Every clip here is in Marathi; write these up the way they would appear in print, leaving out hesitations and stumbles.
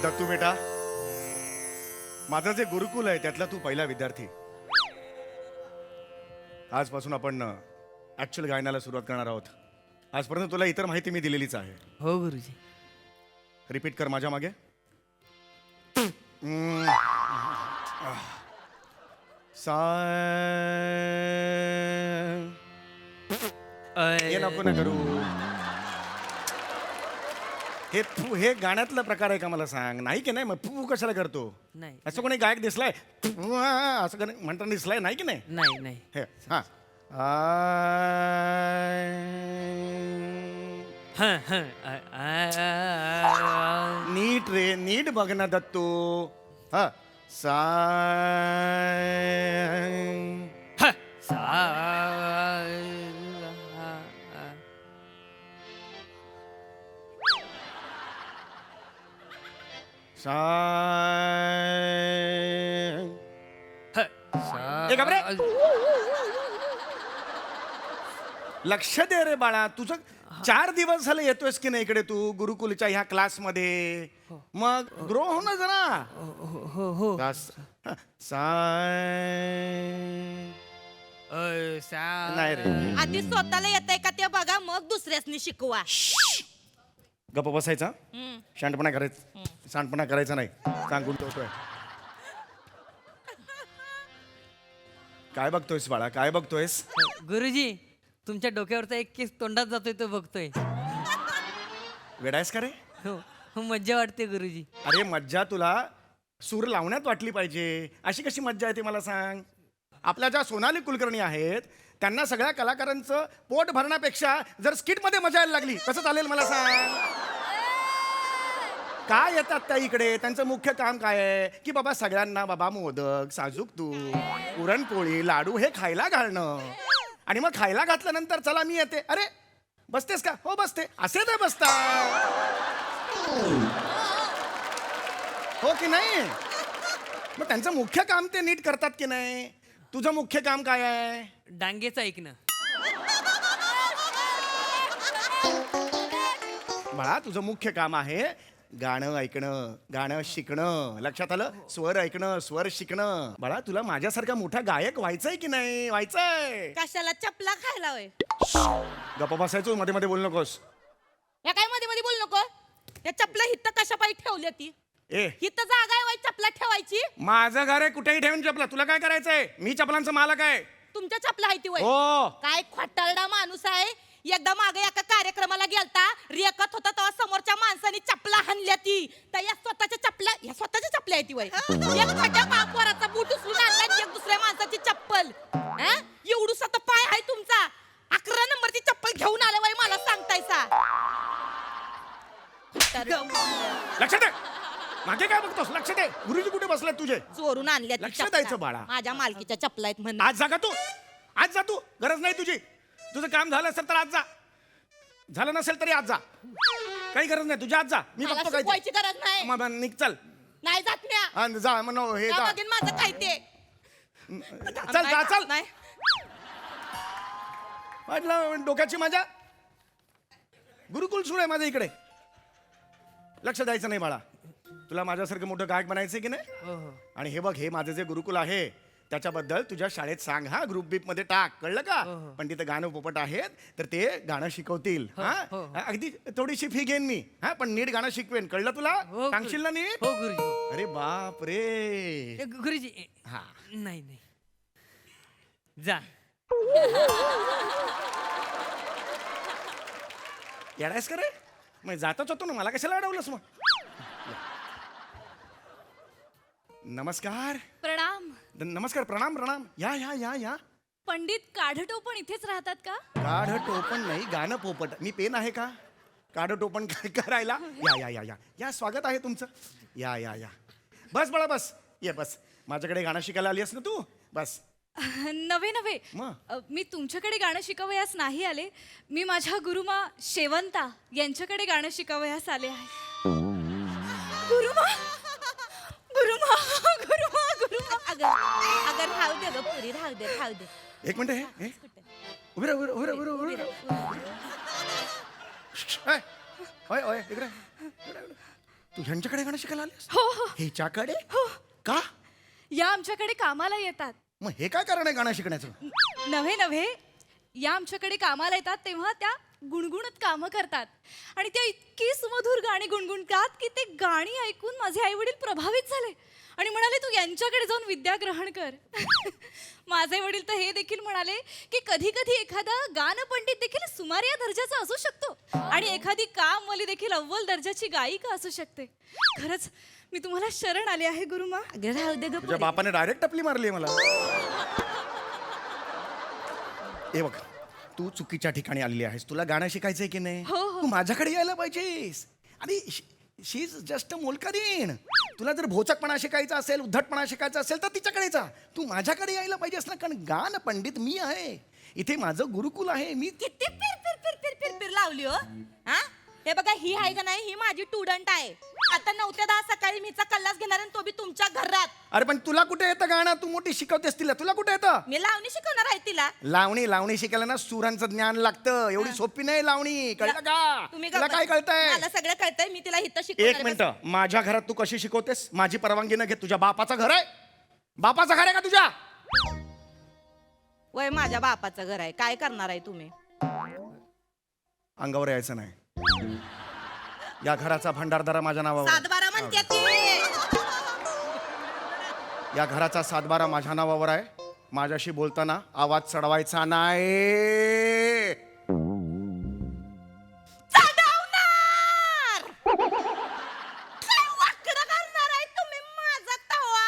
दत्तू बेटा, माझं जे गुरुकुल आहे त्यातला तू पहिला विद्यार्थी. आजपासून आपण ऍक्च्युअल गायनाला सुरुवात करणार आहोत. आजपर्यंत तुला इतर माहिती मी दिलेलीच आहे. हो गुरुजी. रिपीट कर माझ्या मागे. सा हे नको ना करू. हे गाण्यातला प्रकार आहे का मला सांग. नाही की नाही. मग फू कशाला करतो. नाही असं कोणी गायक दिसलाय असं म्हणताना दिसलाय. नाही की नाही. नाही नाही. हे हा हं, हं, नीट रे नीट बघ ना दत्तू. हा सा हं, सा- सा हं, सा- ए, घाबरे. लक्ष दे रे बाळा. तुझं 4 दिवस झाले येतोयस की नाही इकडे तू गुरुकुलच्या ह्या क्लासमध्ये. मग ग्रो हो ना जरा. हो हो नाही रे. आधी स्वतःला येतंय का ते बघा, मग दुसऱ्यासनी शिकवा. गप्प बसायचा. हम्म. शांतपणा करायचा. सांडपणा करायचा नाही. सांगून ठेवतोय. काय बघतोयस बाळा. काय बघतोयस. गुरुजी, तुमच्या डोक्यावरचा एक केस तोंडात जातोय तो बघतोय. वेडायस का रे. हो हो, मज्जा वाटते गुरुजी. अरे मज्जा तुला सूर लावण्यात वाटली पाहिजे. अशी कशी मज्जा येते मला सांग. आपल्या ज्या सोनाली कुलकर्णी आहेत त्यांना सगळ्या कलाकारांचं पोट भरण्यापेक्षा जर स्किट मध्ये मजा यायला लागली कसं चालेल मला सांग. काय येतात त्या इकडे. त्यांचं मुख्य काम काय आहे की बाबा सगळ्यांना बाबा मोदक, साजूक तूप, पुरणपोळी, लाडू हे खायला घालणं. आणि मग खायला घातल्यानंतर चला मी येते. अरे बसतेस का. हो बसते. असे ते बसता. हो की नाही. मग त्यांचं मुख्य काम ते नीट करतात की नाही. तुझं मुख्य काम काय आहे. डांगेचं ऐकणं. बाळा तुझं मुख्य काम आहे गाणं ऐकणं, गाणं शिकणं. लक्षात आलं. स्वर ऐकणं, स्वर शिकणं. बाळा तुला माझ्यासारखा मोठा गायक व्हायचंय की नाही. व्हायचंय. कशाला चपला खायला होय. गप्पा बसायचो. मध्ये मध्ये बोलू नकोस. या काय मध्ये मध्ये बोलू नको. त्या चपला हित कशा पाहिजे ठेवली ती. ए हित जागा आहे वय चपला ठेवायची. माझं घर आहे कुठेही ठेवून चपला. तुला काय करायचंय. मी चपलांचा मालक आहे. तुमच्या चपला आहे ती वय. हो काय खोटारडा माणूस आहे. एकदा मागे एका कार्यक्रमाला गेलता. रेकत होता तेव्हा समोरच्या माणसाने चपला हाणल्या ती. तर या स्वतःच्या चपल्या आहे ती वय. एक फाट्या पापोराचा बूट उचलून आणला आणि एक दुसऱ्या माणसाची चप्पल. एवढूसा तर पाय आहे तुमचा. 11 नंबरची चप्पल घेऊन आले वय मला सांगतायसा. लक्षात दे. मागे काय बघतोस. लक्ष दे. गुरुजी कुठे बसलात तुझे. चोरून आणल्या ती लक्ष चपला. द्यायचं बाळा. माझ्या मालकीच्या चपला आहेत म्हणून. आज जा का तू. आज जा तू. गरज नाही तुझी. तुझं काम झालं असेल तर आज जा. झालं नसेल तरी आज जा. काही गरज नाही तुझी. आज जा. मी मला बघतो काय शिकवायची गरज नाही. मग निघ चल. नाही जात म्या. हा, जा म्हणो हे त्या जा. बघीन माझं काय ते. चल जा चल. नाही. म्हटलं डोक्याची मजा. गुरुकुल सुरू आहे माझ्या इकडे. लक्ष द्यायचं नाही बाळा. तुला माझ्यासारखं मोठं गायक बनायचं की नाही. हो हो. आणि हे बघ हे माझं जे गुरुकुल आहे त्याच्याबद्दल तुझ्या शाळेत सांग. हा ग्रुप बीप मध्ये टाक. कळलं का. हो, हो. पण तिथं गाणं पोपट आहेत तर ते गाणं शिकवतील. हो, हा हो. अगदी थोडीशी फी घेईन मी. हा पण नीट गाणं शिकवेन. कळलं तुला. हो, सांगशील ना नीट. हो गुरुजी हो. अरे बाप रे. ए, गुरुजी हा नाही नाही. जा. येडायस का रे. मग जातच होतो ना. मला कशाला अडवलंस मग. नमस्कार. प्रणाम. नमस्कार. प्रणाम प्रणाम. या या या या. पंडित काढटोपण इथेच राहतात का? काढ टोपण नाही गाणं पोपट. मी पेन आहे का काढ टोपण करायला. या या या या या. स्वागत आहे तुमचं. या या या. बस बाळा बस. ये बस. माझ्याकडे गाणं शिकायला आली आहेस ना तू. बस. नव्हे नव्हे. मग? मी तुमच्याकडे गाणं शिकावयास नाही आले. मी माझ्या गुरुमा शेवंता यांच्याकडे गाणं शिकावयास आले आहे. गुरुमा गुरुमा गुरुमा गुरुमा. अगं राहू दे ग पुरी. राहू दे राहू दे. एक मिनिट. हे उभे राहा, उभे राहा, उभे राहा, उभे राहा, उभे राहा. ओय ओय इकडे. तू ह्यांच्याकडे गाणं शिकायला आलीस हो हो हिच्याकडे हो का या आमच्याकडे कामाला येतात. मग हे काय कारण आहे गाणं शिकण्याचं नव्हे नव्हे या आमच्याकडे कामाला येतात तेव्हा त्या गुणगुणत कामं करतात आणि त्या इतकी सुमधुर गाणी गुणगुणतात की ते गाणी ऐकून माझे आई वडील प्रभावित झाले आणि म्हणाले तू यांच्याकडे जाऊन विद्या ग्रहण कर. माझे वडील तर हे देखील म्हणाले की कधी कधी एखादा गानपंडित देखील सुमार या दर्जाचा असू शकतो आणि एखादी कामवाली देखील अव्वल दर्जाची गायिका असू शकते. खरंच मी तुम्हाला शरण आले आहे गुरुमा. अगं राहू दे ग तुझ्या बापाने डायरेक्ट टपली मारली मला हे बघ तू चुकीच्या ठिकाणी आलेली आहेस तुला गाणं शिकायचंय की नाही हो, हो. तू माझ्याकडे यायला पाहिजेस आणि शी इज जस्ट अ मोलकरीण तुला जर भोचकपणा शिकायचा असेल उद्धटपणा शिकायचा असेल तर तिच्याकडे जा तू माझ्याकडे यायला पाहिजेस ना कारण गान पंडित मी आहे इथे माझं गुरुकुल आहे मी किती फिर फिर फिर फिर फिर फिर लावली हो हा हे बघा ही आहे का नाही ही माझी स्टुडंट आहे आता 9 ते 10 सकाळी मीचा कल्लास घेणार आणि तो बी तुमच्या घरात. अरे पण तुला कुठे येतं गाणं तू मोठी शिकवतेस तिला तुला कुठे येतं मी लावणी शिकवणार आहे तिला. लावणी शिकायला ना सुरांचं ज्ञान लागतं एवढी सोपी नाही लावणी कळलं का तुम्ही तुला काय कळतंय मला सगळं कळतंय मी तिला इथं एक शिकवणार मिनिट माझ्या घरात तू कशी शिकवतेस माझी परवानगी न घे तुझ्या बापाचं घर आहे बापाचं घर आहे का तुझ्या वय माझ्या बापाचं घर आहे काय करणार आहे तुम्ही. अंगावर यायचं नाही या घराचा भंडारदारा माझ्या नावावर 7-12 म्हणते ती. या घराचा 7-12 माझ्या नावावर आहे माझ्याशी बोलताना आवाज चढवायचा नाही चढवणार. काय वाकडं करणार आहे तुम्ही माझा तवा.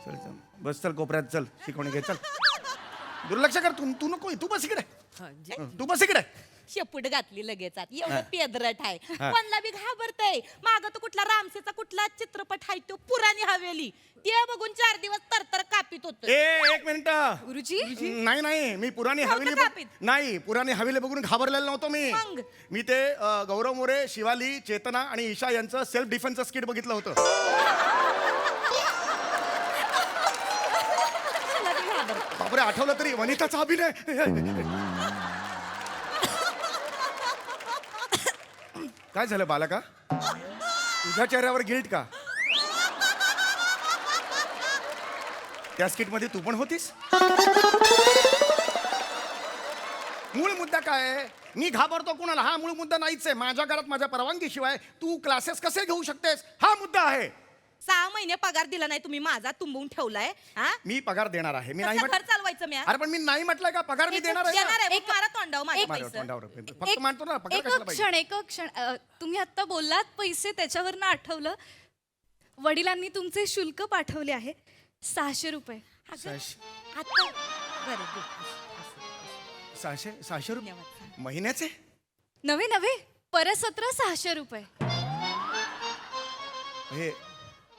चल चल बस चल कोपऱ्यात चल शिकवणी घे चल दुर्लक्ष कर तू नको तू बस इकडे तू बस इकडे शेपूट घातली लगेच आत. एवढं पेदरट आहे हा. कोणला बी घाबरतय माग तो कुठला रामसेचा कुठला चित्रपट आहे तो पुराणी हवेली ते बघून 4 दिवस तरतर कापित होत. एक मिनिट गुरुजी नाही मी पुराणी नव्हतं हवेली कापीत. नाही पुराणी हवेली बघून घाबरलेलो नव्हतो मग? मी ते गौरव मोरे शिवाली चेतना आणि ईशा यांचं सेल्फ डिफेन्सचं स्किट बघितलं होतं मला बी घाबरतं. बापरे आठवलं तरी वनिताचा अभिनय काय झालं बालका तुझ्या चेहऱ्यावर गिल्ट का त्या स्किट मध्ये तू पण होतीस मूळ मुद्दा काय आहे मी घाबरतो कुणाला हा मूळ मुद्दा नाहीच आहे माझ्या घरात माझ्या परवानगीशिवाय तू क्लासेस कसे घेऊ शकतेस हा मुद्दा आहे 6 महिने पगार दिला नाही तुम्ही माझा तुंबवून ठेवलाय हा मी पगार देणार आहे मी नाही कसं घर म्हटलं चालवायचं मी अरे पण मी नाही म्हटलंय का पगार मी देणार आहे देणार ना. आहे मारा तोंडावर माझ्या माझ्या पैसे. तोंडावर फक्त मानतो ना पगार कशाला पाहिजे एक क्षण तुम्ही आता बोललात पैसे त्याच्यावरनं आठवलं वडिलांनी तुमचे शुल्क पाठवले आहे 600 रुपये. अगं, सहाशे- आता बरं दे. असं. 600 रुपये धन्यवाद. महिन्याचे नव्हे नव्हे परसत्र 600 रुपये. हे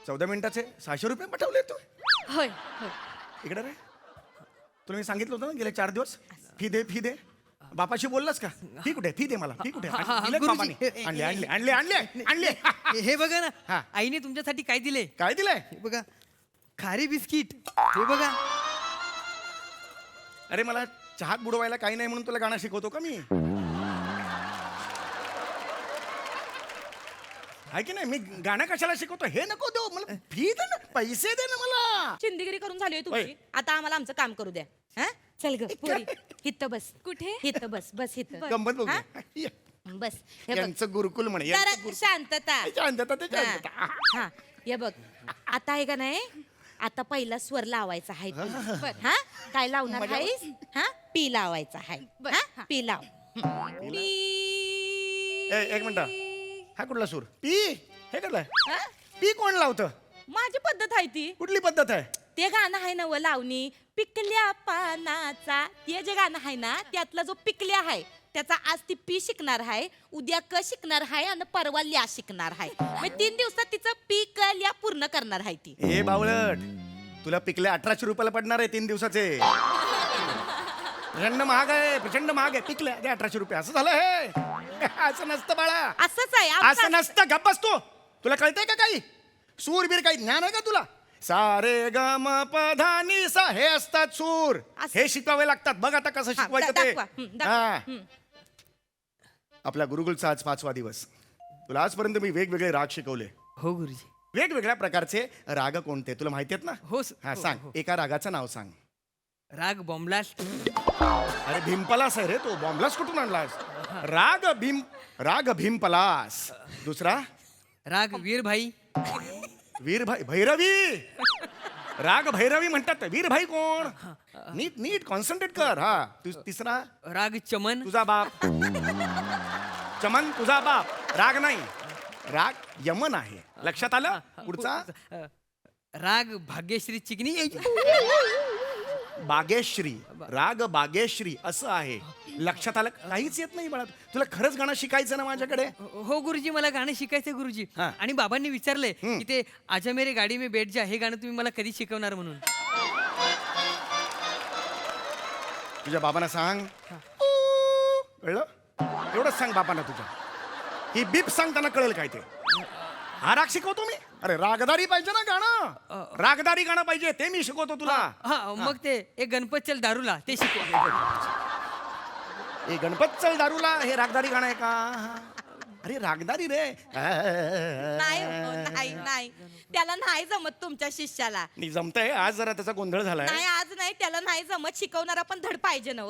14 मिनिटाचे 600 रुपये पाठवले तू होय होय इकडे रे तुला मी सांगितलं होतं ना गेले 4 दिवस फी दे बापाशी बोललास का फी कुठे फी दे मला फी कुठे हा, दिले गुरुजी. बापाने आणले हे बघा हा. ना आईने तुमच्यासाठी काय दिले काय दिलंय हे बघा खारी बिस्किट हे बघा अरे मला चहात बुडवायला काही नाही म्हणून तुला गाणं शिकवतो का मी आहे की नाही मी गाणं कशाला शिकवतो हे नको देऊ मला फी दे ना पैसे दे ना मला चिंदगिरी करून झाली होय तुमची होय. आता आम्हाला आमचं काम करू द्या हा चल ग पोरी इथं बस कुठे? इथं बस इथं गंमत बघू हा? ये. बस हे बघ यांचं गुरुकुल म्हणे जरा यांचं गुरुकुल. शांतता शांतता ते हा, शांतता हा हे बघ आता आहे का नाही आता पहिला स्वर लावायचा आहे तुला. हा काय लावणार मजा- आहेस हा पी लावायचा आहे बर, हा हा. पी लाव एक मिनिट हा कुठला सूर पी हे कुठलाय हा? पी कोण लावतं माझी पद्धत आहे ती कुठली पद्धत आहे ते गाणं आहे ना व लावणी पिकल्या पानाचा ते जे गाणं आहे ना त्यातला जो पिकल्या आहे त्याचा आज ती पी शिकणार आहे उद्या क शिकणार आहे आणि परवा ल्या शिकणार आहे मग 3 दिवसात तिचं पी क ल्या पूर्ण करणार आहे ती हे बावळट तुला पिकले 1800 रुपयाला पडणार आहे 3 दिवसाचे प्रचंड महाग आहे पिकले दे 1800 रुपये असं झालं हे असं नसतं बाळा असंच आहे आमचं असं नसतं गप्प बसतो तुला कळतंय का काही सूरबीर काही ज्ञान आहे का तुला सारे ग म प धा नि सा हे असतात सूर असं. हे शिकवावे लागतात बघ आता कसं हा, शिकवायचं ते दाखवा. दाखवा. हा. आपल्या गुरुकुलचा आज 5वा दिवस तुला आजपर्यंत मी वेगवेगळे राग शिकवले. हो गुरुजी. वेगवेगळ्या प्रकारचे राग कोणते तुला माहिती आहेत ना? हो हा हो, सांग, हो. एका रागाचं नाव सांग. राग बॉम्बलास्ट. अरे भीमपलास आहे रे तो, बॉम्बलास कुठून आणलास? राग भीमपलास. दुसरा राग वीरभाई. वीरभाई भैरवी. राग भैरवी म्हणतात. वीरभाई कोण? नीट नीट कॉन्सन्ट्रेट कर. हा तिसरा राग चमन. तुझा बाप. चमन तुझा बाप. राग नाही, राग यमन आहे. लक्षात आलं? पुढचा राग भाग्यश्री चिकनी. बागेश्री. राग बागेश्री असं आहे. लक्षात आलं? काहीच येत नाही बाळा. तुला खरंच गाणं शिकायचं ना माझ्याकडे? हो गुरुजी, मला गाणं शिकायचंय गुरुजी. हा. आणि बाबांनी विचारलंय की ते आजा मेरे गाडी में बैठ जा हे गाणं तुम्ही मला कधी शिकवणार म्हणून. तुझ्या बाबांना सांग. कळलं? एवढंच सांग बाबांना तुझ्या. ही बीप सांग, त्यांना कळेल काय ते. हा राग शिकवतो मी. अरे रागदारी पाहिजे ना गाणं. रागदारी गाणं पाहिजे, ते मी शिकवतो तुला. हा मग ते एक गणपत चल दारूला ते शिकव. हे गणपत चल दारूला हे रागदारी गाणं आहे का? अरे रागदारी रे. नाही नाही नाही, त्याला नाही जमत तुमच्या शिष्याला. नाही जमतंय. आज जरा त्याचा गोंधळ झालाय. नाही आज नाही, त्याला नाही जमत. शिकवणारा पण धड पाहिजे ना.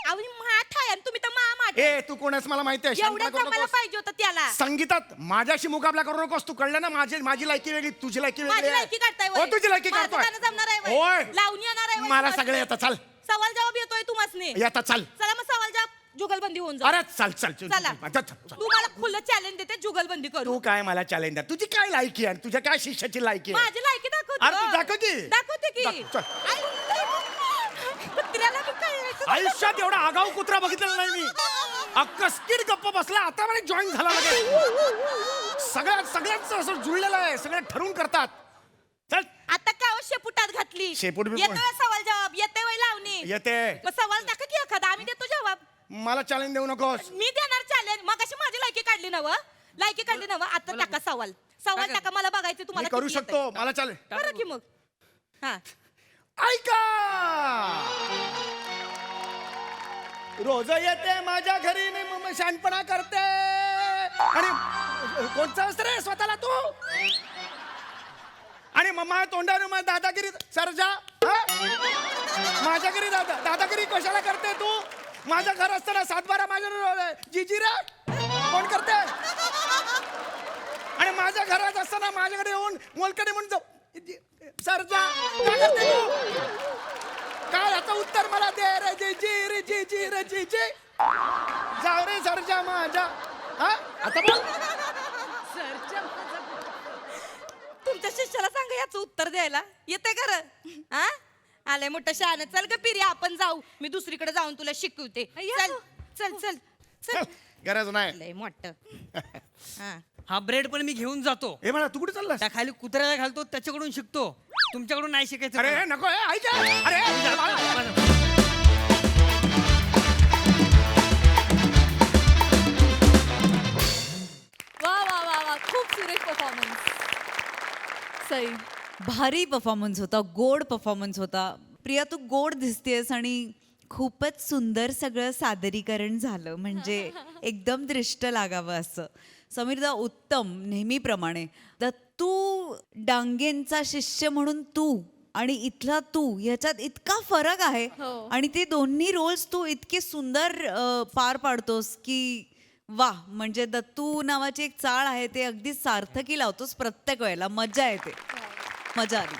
आणि माठ आहे आणि तुम्ही तर माठ आहे. ए तू कोण आहेस मला माहिती आहे. शांतपणा एवढं करू जमायला नकोस. पाहिजे होतं त्याला. संगीतात माझ्याशी मुकाबला करू नकोस. तू कळलं ना? माझी लायकी वेगळी, तुझी लायकी वेगळी माझी आहे. लायकी काढताय हो तुझी लायकी माझं काढतोय. गाणं जमणार आहे वय. होय. लावणी येणार आहे वय मला तुम्हासनी. सगळे येतं. चाल सवाल जवाब येतोय तुम्हाला. येतं. चाल. चला मग सवाल जवाब जुगलबंदी होऊन जा. अरे चल चल चल. चला चल, चल, चल. तुम्हाला खुलं चॅलेंज देते, जुगलबंदी करू. तू काय मला चॅलेंज द्या? तुझी काय लायकी आहे? तुझ्या काय शिष्याची लायकी आहे? माझी लायकी दाखवते. अरे तू दाखव की. दाखवते की. दाखव, चल. कुत्र्याला बी कळलं. आयुष्यात एवढा आगाऊ कुत्रा बघितलेला नाही मी. अक्कस्किड गप्प बसला. आता मला जॉईन झाला लगेच. सगळ्यांचं असं जुळलेलं आहे. सगळे ठरवून करतात. चल. आता काय शेपुटात घातली. शेपूट बी- येतोय सवाल जवाब, येते वय लावणी. येते. मग सवाल टाका की एखादा, आम्ही देतो जवाब. मला चॅलेंज देऊ नकोस. मी देणार चॅलेंज. मग अशी माझी लायकी काढली ना व. लायकी काढली ना व. आता टाका सवाल. सवाल टाका. टाका, मला बघायचं मी तुम्हाला करू किती शकतो. येतंय. मला चॅलेंज. करा की मग. हा ऐका. रोज येते माझ्या घरी आणि मग शानपणा करते. आणि कोणचा असतं रे स्वतःला तू? आणि मम्मा तोंडावर मग दादागिरी सरजा. माझ्या घरी दादागिरी कशाला करते तू? माझं घर असताना 7-12 माझ्या जीजी रे कोण करते? आणि माझ्या घरात असताना माझ्याकडे येऊन मोलकडे म्हणून सरजा काय करते तू? काय याचं उत्तर मला दे रे जीजी रे जीजी रे जीजी. जाऊ रे सरजा माझ्या. हा आता बोल. तुमच्या शिष्याला सांगा याचं उत्तर द्यायला. येते खरं? हा आलंय मोठं शहाणं. चल ग पिरी, आपण जाऊ. मी दुसरीकडे जाऊन तुला शिकवते. चल चल चल चल. गरज नाही. लय मोठं. हा हा ब्रेड पण मी घेऊन जातो. हे म्हणा तू कुठे चाललास? त्या खाली कुत्र्याला घालतो, त्याच्याकडून शिकतो. तुमच्याकडून नाही शिकायचं. अरे नको. ऐक. अरे वा वा वा वा, खूप सुरेख परफॉर्मन्स. सई, भारी परफॉर्मन्स होता. गोड परफॉर्मन्स होता. प्रिया तू गोड दिसतेस आणि खूपच सुंदर सगळं सादरीकरण झालं. म्हणजे एकदम दृष्ट लागावं असं. समीरदा उत्तम नेहमीप्रमाणे. दत्तू डांगेंचा शिष्य म्हणून तू आणि इथला तू ह्याच्यात इतका फरक आहे. हो. आणि ते दोन्ही रोल्स तू इतके सुंदर पार पाडतोस की वा. म्हणजे दत्तू नावाची एक चाळ आहे, ते अगदी सार्थकी लावतोस प्रत्येक वेळेला. मजा येते. मजा आली.